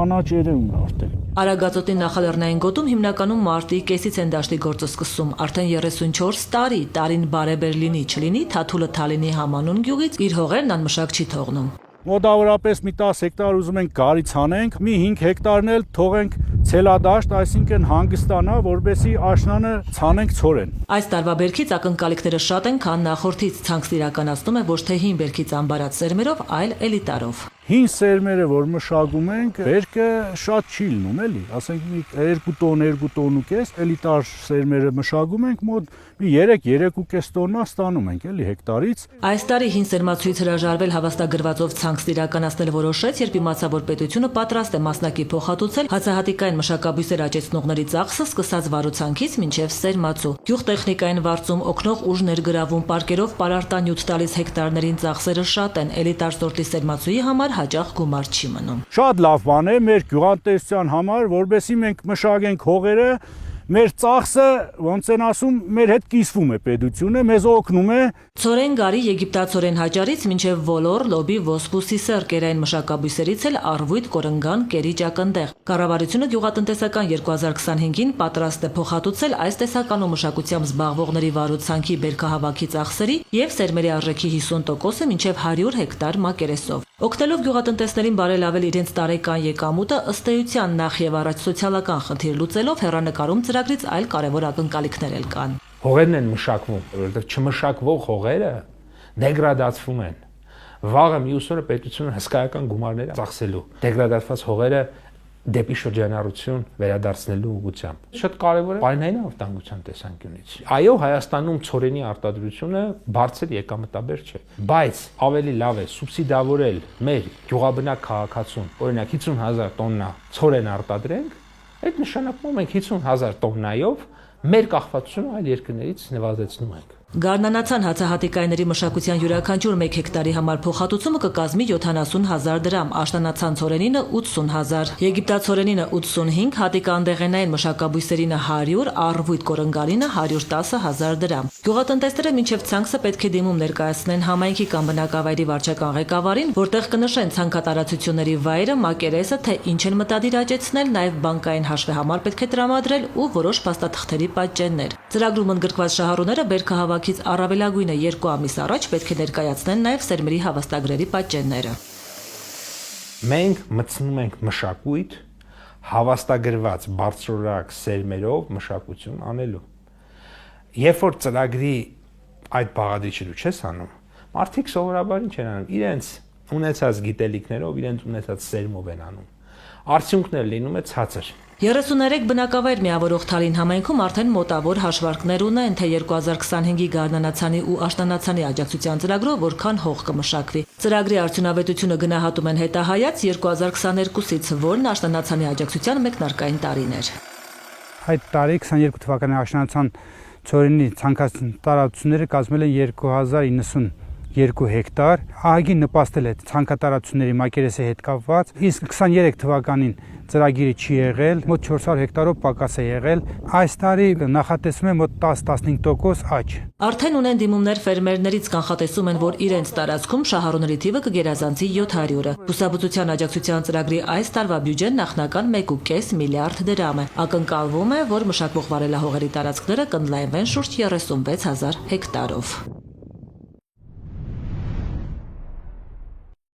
կանաչ երևում է արդեն։ Արագածոտի նախալեռնային գոտում հիմնականում մարտի կեսից են դաշտի գործը սկսում, արդեն 34 տարին բարեբեր լինի չլինի, Թաթուլը Թալինի Համանուն գյուղից իր հողերն անմշակ չի թողնում։ Մոտավորապես մի 10 հեկտար ուզում ենք գարից հանենք, մի 5 հեկտարն էլ թողենք ցելադաշտ, այսինքն հանգստանա, որբեսի աշնանը ցանենք ցորեն։ Այս տարվա բերքից ակնկալիքները շատ են, քան նախորդից ցանքս իրականացնում է ոչ թե հին բերքից ամբարած սերմերով, այլ էլիտարով։ Հին սերմերը, որ մշակում ենք, բերքը շատ չի լինում, էլի, ասենք 2 տոն ու կես, էլիտար սերմերը մշակում ենք, մոտ 3-3.5 տոննա ստանում ենք, էլի, հեկտարից։ Այս տարի հին սերմացույց հրաժարվել հավաստագրվածով ցանքս իրականացնել որոշեց, երբ իմացա, որ պետությունը պատրաստ է մասնակի փոխհատուցել հացահատիկային մշակաբույսեր աճեցնողների ծախսը սկսած վարուցանքից մինչև սերմացու։ Գյուղտեխնիկային վարձում օգնող ուժ ներգրավում, պարկերով պարարտանյութ տալիս հեկտարներին ծախսերը շատ են, էլիտար սորտի սերմացուի համար հաճախ գումար չի մնում։ Շատ լավ բան է մեր գյուղատնտեսության համար, որովհետեւ մենք մշակենք հողերը, մեր ծախսը, ոնց են ասում, մեր հետ կիսվում է պետությունը, մեզ օգնում է։ Ցորեն գարի եգիպտացորեն հաճարից մինչև ոլոր, լոբի, ոսպու, սիսր կերային մշակաբույսերից էլ առվույթ, կորնգան, կերի ջակնդեղ։ Կառավարությունը գյուղատնտեսական 2025-ին պատրաստ է փոխհատուցել այս տեսականու մշակությամբ զբաղվողների վարուցանքի բերքահավաքի ծախսերի եւ սերմերի արժեքի 50%-ը մինչև 100 հեկտար մակերեսով։ Օգնելով գյուղատնտեսներին բարելավել իրենց տարեկան եկամուտը, ըստ էության նախ եւ առաջ սոցիալական խնդիր լուծելով հեռանկարում ծրագրից այլ կարևոր ակնկալիքներ էլ կան։ Հողերն են մշակվում, որովհետեւ չմշակվող հողերը դեգրադացվում են։ Վաղը մյուս օրը պետությունը հսկայական գումարներ է ծախսելու դեգրադացված հողերը դեպի շրջանառություն վերադարձնելու ուղղությամբ։ Շատ կարևոր է պայմանային անվտանգության տեսանկյունից։ Այո, Հայաստանում ցորենի արտադրությունը բարձր եկամտաբեր չէ, բայց ավելի լավ է սուբսիդավորել մեր գյուղաբնակ քաղաքացուն, օրինակ 50,000 տոննա ցորեն արտադրենք, այդ նշանակում մենք 50,000 տոննայով մեր կախվածությունը այլ երկրներից նվազեցնում ենք։ Գարնանացան հացահատիկայինների մշակության յուրաքանչյուր 1 հեկտարի համար փոխհատուցումը կկազմի 70,000 դրամ, աշտանացան ցորենինը 80,000, եգիպտացորենինը 85, հատիկանդեղենային մշակաբույսերինը 100, առվույթ կորնգալինը 110,000 դրամ։ Գյուղատնտեսները մինչև ցանքսը պետք է դիմում ներկայացնեն համայնքի կամ բնակավայրի վարչական ղեկավարին, որտեղ կնշեն ցանքատարածությունների վայրը, մակերեսը, թե ինչ են մտադիր աճեցնել, նաև բանկային հաշվեհամար պետք է տրամադրել ու որոշ փաստաթղթերի պատճեններ։ Ծրագրում ընդգրկված շահառուները բերքահավաքից առավելագույնը 2 ամիս առաջ պետք է ներկայացնեն նաև սերմերի հավաստագրերի պատճենները։ Մենք մտցնում ենք մշակույթ հավաստագրված բարձրորակ սերմերով մշակություն անելու։ Երբ որ ծրագրի այդ բաղադրիչը դու չես անում, մարդիկ սովորաբար ինչ են անում, իրենց ունեցած գիտելիքներով, իրենց ունեցած սերմով են անում։ Արդյունքն էլ լինում է ցածր։ 33 բնակավայր միավորող Թալին համայնքում արդեն մոտավոր հաշվարկներ ունեն, թե 2025-ի գարնանացանի ու աշտանացանի աջակցության ծրագրով որքան հող կմշակվի։ Ծրագրի արդյունավետությունը գնահատում են հետահայաց 2022-ից, որն աշտանացանի աջակցության մեկնարկային տարին էր։ Այդ տարի 22 թվականի աշտանացան ցորենի ցանքատարածությունները կազմել են 2092 հեկտար, ահագին նպաստել է ցանքատարածությունների մակերեսի հետ կապված, իսկ 23 թվականին ծրագիրը չի եղել, մոտ 400 հեկտարով պակաս է եղել, այս տարի նախատեսվում է մոտ 10-15% աճ։ Արդեն ունեն դիմումներ ֆերմերներից, կանխատեսում են, որ իրենց տարածքում շահառուների թիվը կգերազանցի 700-ը։ Բուսաբուծության աջակցության ծրագրի այս տարվա բյուջեն նախնական 1.5 միլիարդ դրամ է։ Ակնկալվում է, որ մշակվող վարելահողերի տարածքները կընդլայնվեն շուրջ 36,000 հեկտարով։